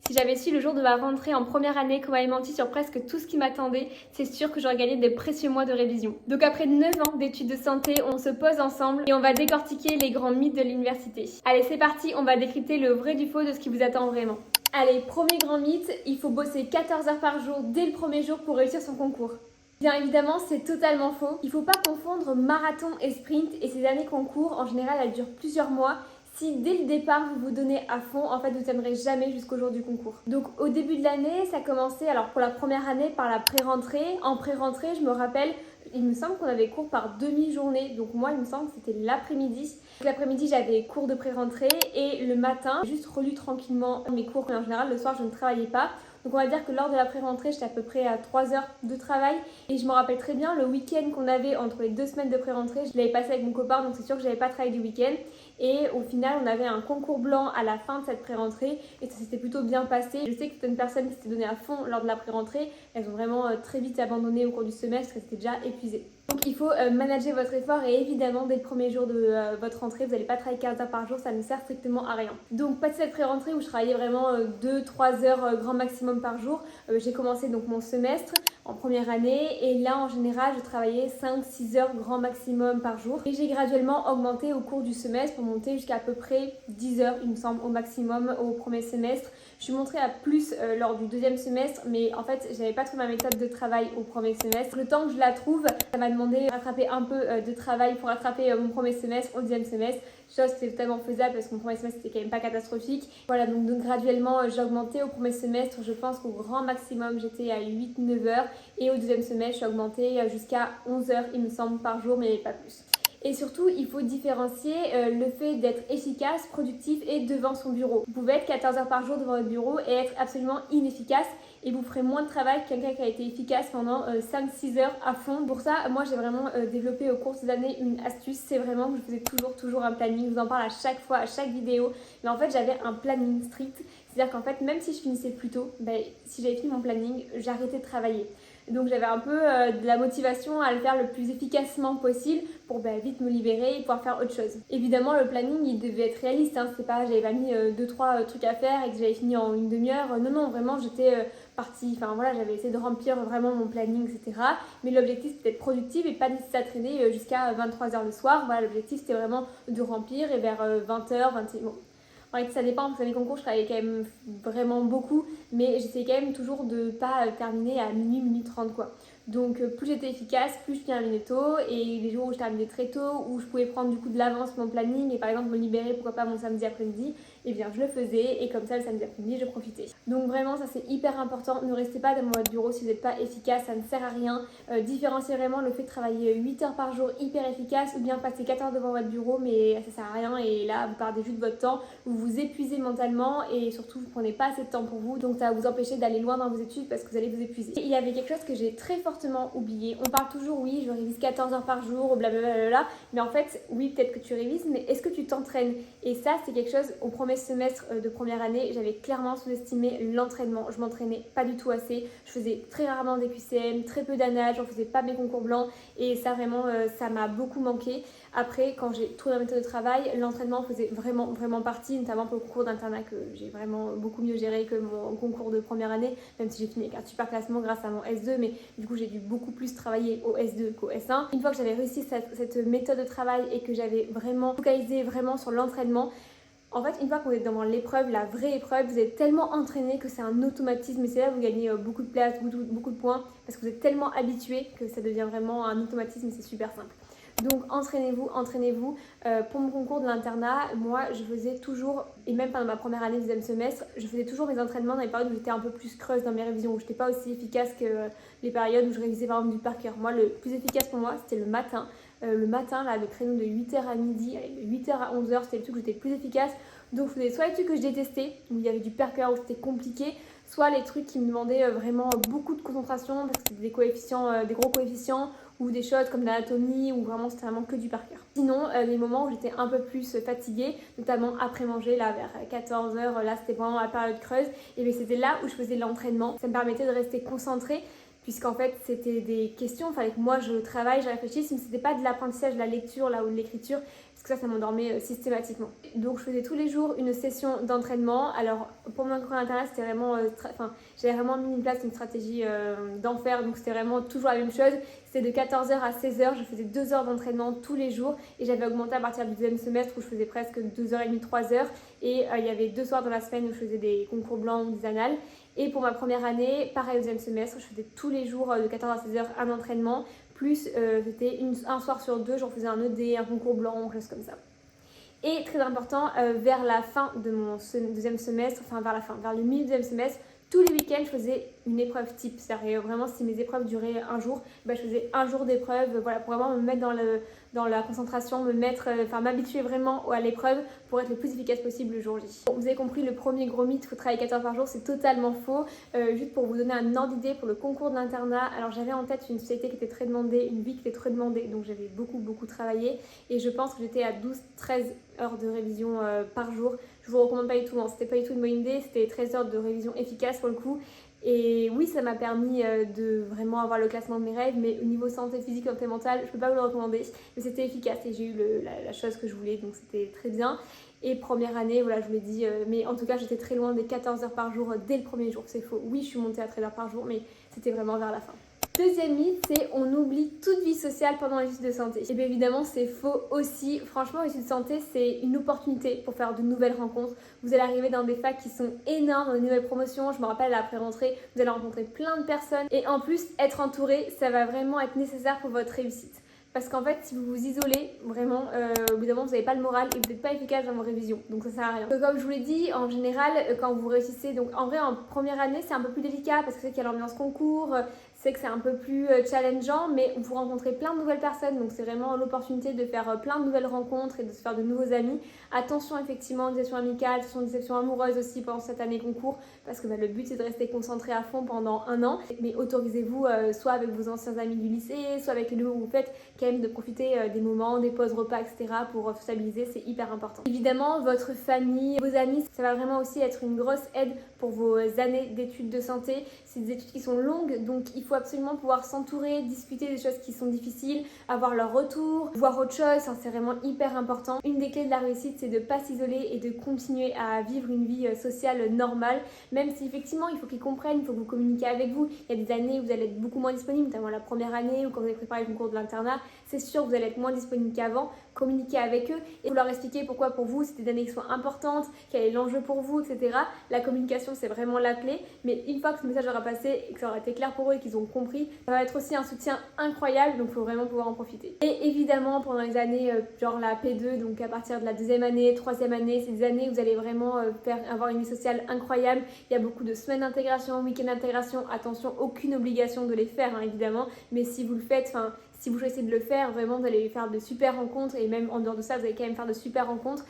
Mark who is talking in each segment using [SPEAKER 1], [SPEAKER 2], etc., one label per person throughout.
[SPEAKER 1] Si j'avais su le jour de ma rentrée en première année qu'on m'avait menti sur presque tout ce qui m'attendait, c'est sûr que j'aurais gagné des précieux mois de révision. Donc après 9 ans d'études de santé, on se pose ensemble et on va décortiquer les grands mythes de l'université. Allez, c'est parti, on va décrypter le vrai du faux de ce qui vous attend vraiment. Allez, premier grand mythe, il faut bosser 14 heures par jour dès le premier jour pour réussir son concours. Bien évidemment, c'est totalement faux. Il ne faut pas confondre marathon et sprint, et ces années concours, en général, elles durent plusieurs mois. Si dès le départ vous vous donnez à fond, en fait vous ne tiendrez jamais jusqu'au jour du concours. Donc au début de l'année, ça commençait, alors pour la première année, par la pré-rentrée. En pré-rentrée, je me rappelle, il me semble qu'on avait cours par demi-journée. Donc moi, il me semble que c'était l'après-midi. L'après-midi, j'avais cours de pré-rentrée et le matin, j'ai juste relu tranquillement mes cours. En général, le soir, je ne travaillais pas. Donc on va dire que lors de la pré-rentrée, j'étais à peu près à 3 heures de travail. Et je me rappelle très bien, le week-end qu'on avait entre les 2 semaines de pré-rentrée, je l'avais passé avec mon copain, donc c'est sûr que j'avais pas travaillé du week-end. Et au final, on avait un concours blanc à la fin de cette pré-rentrée et ça s'était plutôt bien passé. Je sais que certaines personnes qui s'étaient données à fond lors de la pré-rentrée, elles ont vraiment très vite abandonné au cours du semestre, elles étaient déjà épuisées. Donc il faut manager votre effort et évidemment dès le premier jour de votre rentrée, vous n'allez pas travailler 15 heures par jour, ça ne sert strictement à rien. Donc passé cette pré-rentrée où je travaillais vraiment 2-3 heures grand maximum par jour, j'ai commencé donc mon semestre en première année et là en général je travaillais 5-6 heures grand maximum par jour et j'ai graduellement augmenté au cours du semestre pour monter jusqu'à à peu près 10 heures il me semble au maximum au premier semestre. Je suis montée à plus lors du deuxième semestre, mais en fait j'avais pas trouvé ma méthode de travail au premier semestre. Le temps que je la trouve, ça m'a demandé de rattraper un peu de travail pour rattraper mon premier semestre au deuxième semestre, chose qui était totalement faisable parce que mon premier semestre c'était quand même pas catastrophique. Voilà, donc graduellement j'ai augmenté au premier semestre, je pense qu'au grand maximum j'étais à 8-9 heures et au deuxième semestre je suis augmentée jusqu'à 11 heures il me semble par jour, mais pas plus. Et surtout, il faut différencier le fait d'être efficace, productif et devant son bureau. Vous pouvez être 14 heures par jour devant votre bureau et être absolument inefficace et vous ferez moins de travail que quelqu'un qui a été efficace pendant 5-6 heures à fond. Pour ça, moi j'ai vraiment développé au cours des années une astuce, c'est vraiment que je faisais toujours un planning. Je vous en parle à chaque fois, à chaque vidéo. Mais en fait, j'avais un planning strict. C'est-à-dire qu'en fait, même si je finissais plus tôt, si j'avais fini mon planning, j'arrêtais de travailler. Donc j'avais un peu de la motivation à le faire le plus efficacement possible pour vite me libérer et pouvoir faire autre chose. Évidemment, le planning il devait être réaliste, hein. C'est pas j'avais pas mis 2-3 trucs à faire et que j'avais fini en une demi-heure. Non, vraiment j'étais partie, enfin voilà, j'avais essayé de remplir vraiment mon planning, etc. Mais l'objectif c'était d'être productive et pas nécessaire à traîner jusqu'à 23h le soir. Voilà, l'objectif c'était vraiment de remplir et vers 20h, 21h. Bon. En fait, ça dépend, parce que les concours, je travaillais quand même vraiment beaucoup, mais j'essayais quand même toujours de ne pas terminer à minuit 30 quoi. Donc plus j'étais efficace, plus je terminais tôt, et les jours où je terminais très tôt, où je pouvais prendre du coup de l'avance mon planning et par exemple me libérer, pourquoi pas mon samedi après-midi, et bien je le faisais et comme ça le samedi après-midi je profitais. Donc vraiment ça c'est hyper important, ne restez pas devant votre bureau si vous n'êtes pas efficace, ça ne sert à rien. Différenciez vraiment le fait de travailler 8 heures par jour hyper efficace ou bien passer 4 heures devant votre bureau mais ça sert à rien et là vous perdez juste votre temps, vous vous épuisez mentalement et surtout vous prenez pas assez de temps pour vous, donc ça va vous empêcher d'aller loin dans vos études parce que vous allez vous épuiser. Et il y avait quelque chose que j'ai très fortement oublié, on parle toujours oui je révise 14 heures par jour blablabla, mais en fait oui peut-être que tu révises mais est-ce que tu t'entraînes? Et ça c'est quelque chose au premier semestre de première année, j'avais clairement sous-estimé l'entraînement, je m'entraînais pas du tout assez, je faisais très rarement des QCM, très peu d'ANA, j'en faisais pas mes concours blancs et ça vraiment ça m'a beaucoup manqué. Après quand j'ai trouvé ma méthode de travail, l'entraînement faisait vraiment partie, notamment pour le concours d'internat que j'ai vraiment beaucoup mieux géré que mon concours de première année, même si j'ai fini avec un super classement grâce à mon S2, mais du coup j'ai dû beaucoup plus travailler au S2 qu'au S1. Une fois que j'avais réussi cette méthode de travail et que j'avais vraiment focalisé vraiment sur l'entraînement, en fait, une fois qu'on est devant l'épreuve, la vraie épreuve, vous êtes tellement entraîné que c'est un automatisme et c'est là où vous gagnez beaucoup de place, beaucoup de points parce que vous êtes tellement habitué que ça devient vraiment un automatisme et c'est super simple. Donc entraînez-vous. Pour mon concours de l'internat, moi je faisais toujours, et même pendant ma première année, deuxième semestre, je faisais toujours mes entraînements dans les périodes où j'étais un peu plus creuse dans mes révisions, où j'étais pas aussi efficace que les périodes où je révisais par exemple du par cœur. Moi le plus efficace pour moi c'était le matin. Le matin, là, le créneau de 8h à midi, de 8h à 11h, c'était le truc où j'étais le plus efficace. Donc je faisais soit les trucs que je détestais, où il y avait du par cœur, où c'était compliqué, soit les trucs qui me demandaient vraiment beaucoup de concentration, parce que c'était des coefficients, des gros coefficients, ou des choses comme l'anatomie, où vraiment c'était vraiment que du par cœur. Sinon, les moments où j'étais un peu plus fatiguée, notamment après manger, là vers 14h, là c'était vraiment la période creuse, et bien c'était là où je faisais l'entraînement. Ça me permettait de rester concentrée, puisqu'en fait c'était des questions, il fallait que moi je travaille, je réfléchisse, mais c'était pas de l'apprentissage, de la lecture là ou de l'écriture, parce que ça m'endormait systématiquement. Donc je faisais tous les jours une session d'entraînement. Alors pour mon cours d'internat, c'était vraiment, j'avais vraiment mis en place une stratégie d'enfer, donc c'était vraiment toujours la même chose. C'était de 14h à 16h, je faisais 2 heures d'entraînement tous les jours et j'avais augmenté à partir du deuxième semestre où je faisais presque 2h30, 3h et il y avait 2 soirs dans la semaine où je faisais des concours blancs ou des annales. Et pour ma première année, pareil au deuxième semestre, je faisais tous les jours de 14h à 16h un entraînement, plus c'était un soir sur 2, j'en faisais un ED, un concours blanc, quelque chose comme ça. Et très important, vers la fin de mon deuxième semestre, vers le milieu du deuxième semestre, tous les week-ends, je faisais une épreuve type. C'est-à-dire vraiment, si mes épreuves duraient un jour, je faisais un jour d'épreuve, voilà, pour vraiment me mettre dans la concentration, m'habituer vraiment à l'épreuve pour être le plus efficace possible le jour J. Bon, vous avez compris, le premier gros mythe, il faut travailler 14 heures par jour, c'est totalement faux. Juste pour vous donner un ordre d'idée pour le concours de l'internat, alors j'avais en tête une spécialité qui était très demandée, une vie qui était très demandée, donc j'avais beaucoup travaillé et je pense que j'étais à 12-13 heures de révision par jour. Je vous recommande pas du tout, hein. C'était pas du tout une bonne idée, c'était 13 heures de révision efficace pour le coup. Et oui, ça m'a permis de vraiment avoir le classement de mes rêves, mais au niveau santé physique, santé mentale, je peux pas vous le recommander, mais c'était efficace et j'ai eu la chose que je voulais, donc c'était très bien. Et première année, voilà, je vous l'ai dit, mais en tout cas, j'étais très loin des 14 heures par jour dès le premier jour, c'est faux. Oui, je suis montée à 13 heures par jour, mais c'était vraiment vers la fin. Deuxième mythe, c'est on oublie toute vie sociale pendant les études de santé. Et bien évidemment, c'est faux aussi. Franchement, les études de santé, c'est une opportunité pour faire de nouvelles rencontres. Vous allez arriver dans des facs qui sont énormes, dans des nouvelles promotions. Je me rappelle, après rentrée, vous allez rencontrer plein de personnes. Et en plus, être entouré, ça va vraiment être nécessaire pour votre réussite. Parce qu'en fait, si vous vous isolez, vraiment, au bout d'un moment, vous n'avez pas le moral et vous n'êtes pas efficace dans vos révisions. Donc ça sert à rien. Donc, comme je vous l'ai dit, en général, quand vous réussissez, donc en vrai, en première année, c'est un peu plus délicat parce que c'est qu'il y a l'ambiance concours, c'est que c'est un peu plus challengeant, mais vous rencontrez plein de nouvelles personnes. Donc c'est vraiment l'opportunité de faire plein de nouvelles rencontres et de se faire de nouveaux amis. Attention effectivement aux déceptions amicales, attention aux déceptions amoureuses aussi pendant cette année concours, parce que le but c'est de rester concentré à fond pendant un an. Mais autorisez-vous soit avec vos anciens amis du lycée, soit avec les nouveaux que vous faites, quand même de profiter des moments, des pauses repas, etc. pour stabiliser, c'est hyper important. Évidemment, votre famille, vos amis, ça va vraiment aussi être une grosse aide pour vos années d'études de santé. C'est des études qui sont longues, donc il faut absolument pouvoir s'entourer, discuter des choses qui sont difficiles, avoir leur retour, voir autre chose, c'est vraiment hyper important. Une des clés de la réussite, c'est de ne pas s'isoler et de continuer à vivre une vie sociale normale, même si effectivement il faut qu'ils comprennent, il faut que vous communiquiez avec vous. Il y a des années où vous allez être beaucoup moins disponible, notamment la première année ou quand vous avez préparé le concours de l'internat, c'est sûr que vous allez être moins disponible qu'avant. Communiquer avec eux et vous leur expliquer pourquoi pour vous c'était des années qui sont importantes, quel est l'enjeu pour vous, etc. La communication c'est vraiment la clé, mais une fois que ce message aura passé et que ça aura été clair pour eux et qu'ils ont compris, ça va être aussi un soutien incroyable, donc il faut vraiment pouvoir en profiter. Et évidemment pendant les années genre la P2, donc à partir de la deuxième année, troisième année, c'est des années où vous allez vraiment avoir une vie sociale incroyable. Il y a beaucoup de semaines d'intégration, week-end d'intégration, attention, aucune obligation de les faire hein, évidemment, mais si vous le faites, si vous choisissez de le faire, vraiment vous allez faire de super rencontres et même en dehors de ça vous allez quand même faire de super rencontres.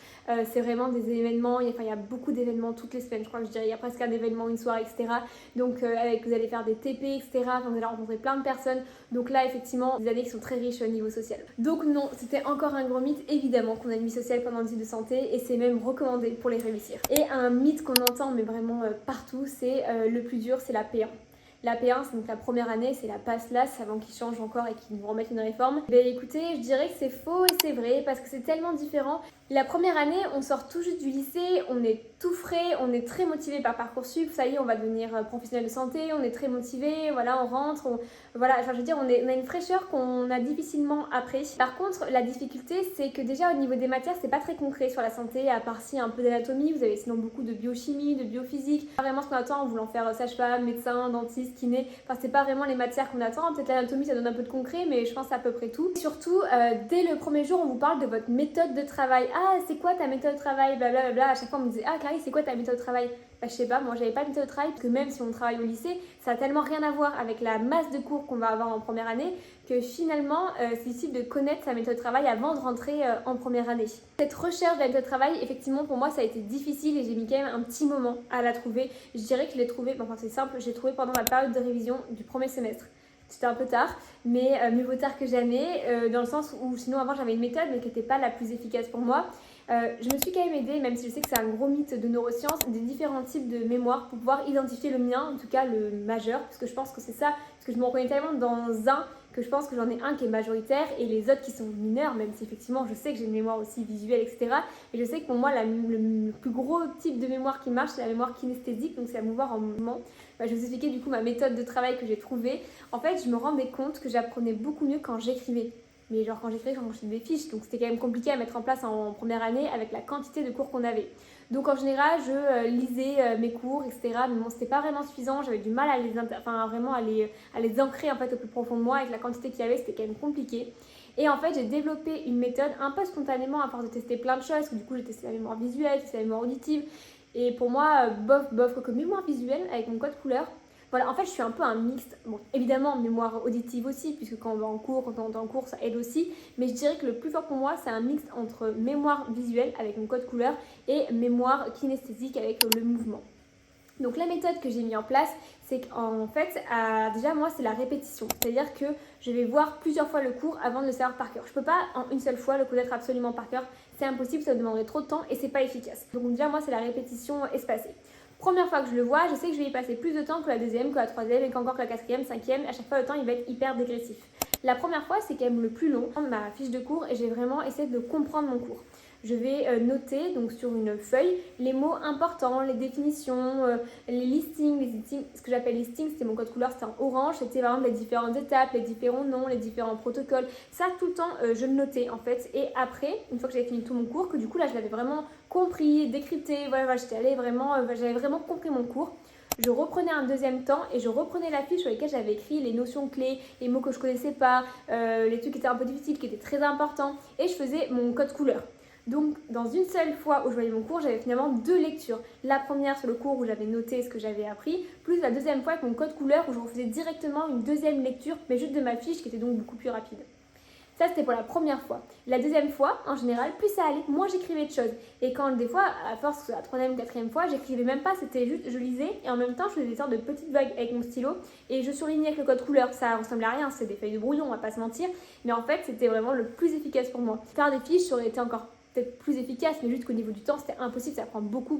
[SPEAKER 1] C'est vraiment des événements, il y a beaucoup d'événements toutes les semaines, je crois que je dirais, il y a presque un événement, une soirée, etc. Donc vous allez faire des TP, etc. Vous allez rencontrer plein de personnes. Donc là effectivement, des années qui sont très riches au niveau social. Donc non, c'était encore un gros mythe, évidemment qu'on a une vie sociale pendant les études de santé et c'est même recommandé pour les réussir. Et un mythe qu'on entend mais vraiment partout, c'est le plus dur, c'est la P1. La P1, c'est donc la première année, c'est la passe LAS avant qu'ils changent encore et qu'ils nous remettent une réforme. Ben écoutez, je dirais que c'est faux et c'est vrai parce que c'est tellement différent. La première année, on sort tout juste du lycée, on est tout frais, on est très motivé par Parcoursup, ça y est, on va devenir professionnel de santé, on est très motivé, voilà, on rentre, on a une fraîcheur qu'on a difficilement après. Par contre, la difficulté, c'est que déjà au niveau des matières, c'est pas très concret sur la santé, à part si un peu d'anatomie, vous avez sinon beaucoup de biochimie, de biophysique, pas vraiment ce qu'on attend en voulant faire sage-femme, médecin, dentiste, kiné, c'est pas vraiment les matières qu'on attend, peut-être l'anatomie ça donne un peu de concret, mais je pense que c'est à peu près tout. Et surtout, dès le premier jour, on vous parle de votre méthode de travail. Ah, c'est quoi ta méthode de travail, blablabla. À chaque fois on me disait, ah Clarisse, c'est quoi ta méthode de travail? Je sais pas, moi j'avais pas de méthode de travail parce que même si on travaille au lycée, ça a tellement rien à voir avec la masse de cours qu'on va avoir en première année que finalement c'est difficile de connaître sa méthode de travail avant de rentrer en première année. Cette recherche de la méthode de travail, effectivement pour moi ça a été difficile et j'ai mis quand même un petit moment à la trouver. Je dirais que je l'ai trouvée, c'est simple, j'ai trouvé pendant ma période de révision du premier semestre. C'était un peu tard, mais mieux vaut tard que jamais, dans le sens où sinon avant j'avais une méthode mais qui n'était pas la plus efficace pour moi. Je me suis quand même aidée, même si je sais que c'est un gros mythe de neurosciences, des différents types de mémoire pour pouvoir identifier le mien, en tout cas le majeur, parce que je pense que c'est ça, parce que je me reconnais tellement dans un que je pense que j'en ai un qui est majoritaire et les autres qui sont mineurs, même si effectivement je sais que j'ai une mémoire aussi visuelle, etc. Et je sais que pour moi, le plus gros type de mémoire qui marche, c'est la mémoire kinesthésique, donc c'est la mémoire en mouvement. Je vais vous expliquer du coup ma méthode de travail que j'ai trouvée. En fait, je me rendais compte que j'apprenais beaucoup mieux quand j'écrivais. Mais genre quand j'écrivais, quand je faisais des fiches, donc c'était quand même compliqué à mettre en place en première année avec la quantité de cours qu'on avait. Donc en général, je lisais mes cours, etc. Mais bon, c'était pas vraiment suffisant. J'avais du mal à vraiment à les ancrer en fait au plus profond de moi. Avec la quantité qu'il y avait, c'était quand même compliqué. Et en fait, j'ai développé une méthode un peu spontanément à force de tester plein de choses. Du coup, j'ai testé la mémoire visuelle, j'ai testé la mémoire auditive. Et pour moi, bof, que mémoire visuelle avec mon code couleur. Voilà, en fait, je suis un peu un mixte. Bon, évidemment, mémoire auditive aussi, puisque quand on va en cours, quand on est en cours, ça aide aussi. Mais je dirais que le plus fort pour moi, c'est un mixte entre mémoire visuelle avec mon code couleur et mémoire kinesthésique avec le mouvement. Donc la méthode que j'ai mis en place, c'est qu'en fait, déjà moi, c'est la répétition. C'est-à-dire que je vais voir plusieurs fois le cours avant de le savoir par cœur. Je ne peux pas en une seule fois le connaître absolument par cœur. C'est impossible, ça me demanderait trop de temps et c'est pas efficace. Donc déjà, moi, c'est la répétition espacée. Première fois que je le vois, je sais que je vais y passer plus de temps que la deuxième, que la troisième et qu'encore que la quatrième, cinquième. À chaque fois, le temps, il va être hyper dégressif. La première fois, c'est quand même le plus long. Je prends ma fiche de cours et j'ai vraiment essayé de comprendre mon cours. Je vais noter donc sur une feuille les mots importants, les définitions, les listings. Ce que j'appelle listings, c'était mon code couleur, c'était en orange. C'était vraiment les différentes étapes, les différents noms, les différents protocoles. Ça, tout le temps, je le notais en fait. Et après, une fois que j'avais fini tout mon cours, que du coup là, je l'avais vraiment compris, décrypté. Voilà, j'avais vraiment compris mon cours. Je reprenais un deuxième temps et je reprenais la fiche sur laquelle j'avais écrit les notions clés, les mots que je connaissais pas, les trucs qui étaient un peu difficiles, qui étaient très importants. Et je faisais mon code couleur. Donc, dans une seule fois où je voyais mon cours, j'avais finalement 2 lectures. La première sur le cours où j'avais noté ce que j'avais appris, plus la deuxième fois avec mon code couleur où je refaisais directement une deuxième lecture, mais juste de ma fiche qui était donc beaucoup plus rapide. Ça, c'était pour la première fois. La deuxième fois, en général, plus ça allait, moins j'écrivais de choses. Et quand des fois, à force, la troisième, quatrième fois, j'écrivais même pas, c'était juste, je lisais et en même temps, je faisais des sortes de petites vagues avec mon stylo et je surlignais avec le code couleur. Ça ressemblait à rien, c'est des feuilles de brouillon, on va pas se mentir. Mais en fait, c'était vraiment le plus efficace pour moi. Faire des fiches, ça aurait été encore peut-être plus efficace, mais juste qu'au niveau du temps, c'était impossible, ça prend beaucoup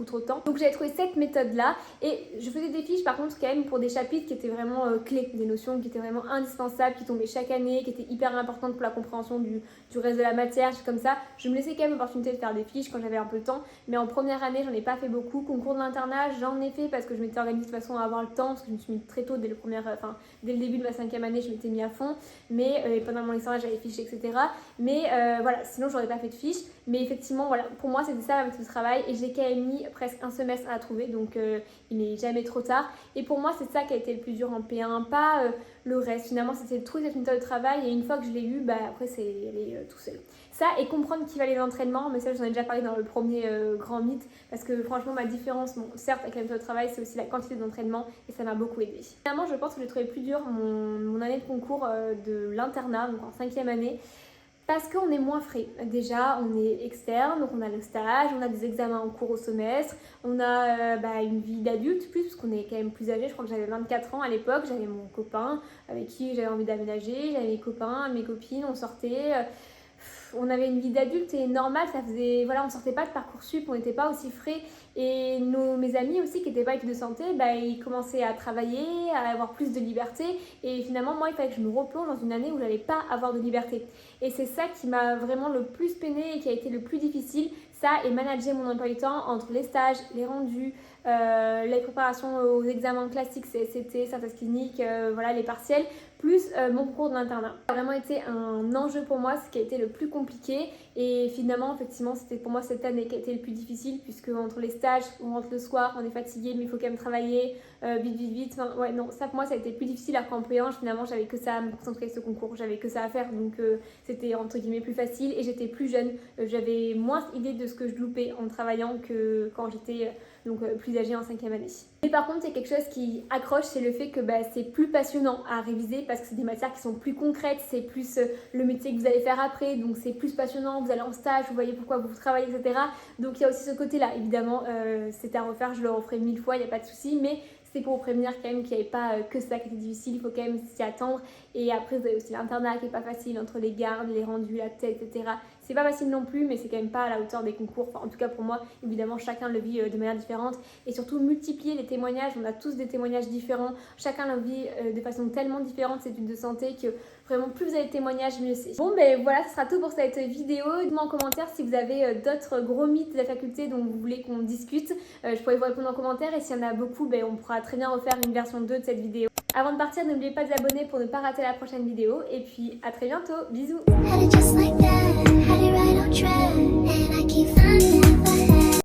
[SPEAKER 1] trop de temps. Donc j'avais trouvé cette méthode-là et je faisais des fiches par contre quand même pour des chapitres qui étaient vraiment clés, des notions qui étaient vraiment indispensables, qui tombaient chaque année, qui étaient hyper importantes pour la compréhension du reste de la matière, comme ça. Je me laissais quand même l'opportunité de faire des fiches quand j'avais un peu de temps, mais en première année, j'en ai pas fait beaucoup. Concours de l'internat, j'en ai fait parce que je m'étais organisée de façon à avoir le temps, parce que je me suis mis très tôt dès le début de ma 5e année, je m'étais mis à fond, mais pendant mon licence, j'avais fiché, etc. Mais voilà, sinon j'aurais pas fait de fiches. Mais effectivement, voilà, pour moi c'était ça avec ce travail et j'ai quand même mis presque un semestre à la trouver, donc il n'est jamais trop tard. Et pour moi c'est ça qui a été le plus dur en P1, pas le reste. Finalement c'était de trouver cette méthode de travail et une fois que je l'ai eu, après c'est aller tout seul. Ça et comprendre qu'il fallait l'entraînement, mais ça j'en ai déjà parlé dans le premier grand mythe, parce que franchement ma différence, bon, certes avec la méthode de travail, c'est aussi la quantité d'entraînement et ça m'a beaucoup aidé. Finalement je pense que j'ai trouvé plus dur mon année de concours de l'internat, donc en 5e année. Parce qu'on est moins frais. Déjà, on est externe, donc on a le stage, on a des examens en cours au semestre, on a une vie d'adulte plus, parce qu'on est quand même plus âgé. Je crois que j'avais 24 ans à l'époque, j'avais mon copain avec qui j'avais envie d'aménager, j'avais mes copains, mes copines, on sortait. On avait une vie d'adulte et normal, on sortait pas de Parcoursup, on n'était pas aussi frais. Et mes amis aussi qui n'étaient pas études de santé, ils commençaient à travailler, à avoir plus de liberté. Et finalement, moi, il fallait que je me replonge dans une année où je n'allais pas avoir de liberté. Et c'est ça qui m'a vraiment le plus peiné et qui a été le plus difficile. Ça et manager mon emploi du temps entre les stages, les rendus, les préparations aux examens classiques, CSCT, synthèse clinique, les partiels, plus mon concours de l'internat. Ça a vraiment été un enjeu pour moi, ce qui a été le plus compliqué. Et finalement, effectivement, c'était pour moi cette année qui a été le plus difficile, puisque entre les stages, on rentre le soir, on est fatigué, mais il faut quand même travailler, vite. Ça pour moi, ça a été le plus difficile. Alors qu'en P1, finalement, j'avais que ça à me concentrer sur ce concours, j'avais que ça à faire, donc c'était entre guillemets plus facile. Et j'étais plus jeune, j'avais moins idée de ce que je loupais en travaillant que quand j'étais plus âgée en 5e année. Mais par contre, il y a quelque chose qui accroche, c'est le fait que c'est plus passionnant à réviser parce que c'est des matières qui sont plus concrètes, c'est plus le métier que vous allez faire après, donc c'est plus passionnant, vous allez en stage, vous voyez pourquoi vous travaillez, etc. Donc il y a aussi ce côté-là, évidemment, c'est à refaire, je le referai 1000 fois, il n'y a pas de souci, mais c'est pour vous prévenir quand même qu'il n'y avait pas que ça qui était difficile, il faut quand même s'y attendre. Et après, vous avez aussi l'internat qui n'est pas facile entre les gardes, les rendus, la tête, etc. C'est pas facile non plus, mais c'est quand même pas à la hauteur des concours. Enfin, en tout cas pour moi, évidemment, chacun le vit de manière différente. Et surtout, multiplier les témoignages. On a tous des témoignages différents. Chacun le vit de façon tellement différente, cette étude de santé, que vraiment, plus vous avez de témoignages, mieux c'est. Bon, ben voilà, ce sera tout pour cette vidéo. Dites-moi en commentaire si vous avez d'autres gros mythes de la faculté dont vous voulez qu'on discute. Je pourrais vous répondre en commentaire. Et s'il y en a beaucoup, ben, on pourra très bien refaire une version 2 de cette vidéo. Avant de partir, n'oubliez pas de vous abonner pour ne pas rater la prochaine vidéo. Et puis, à très bientôt. Bisous.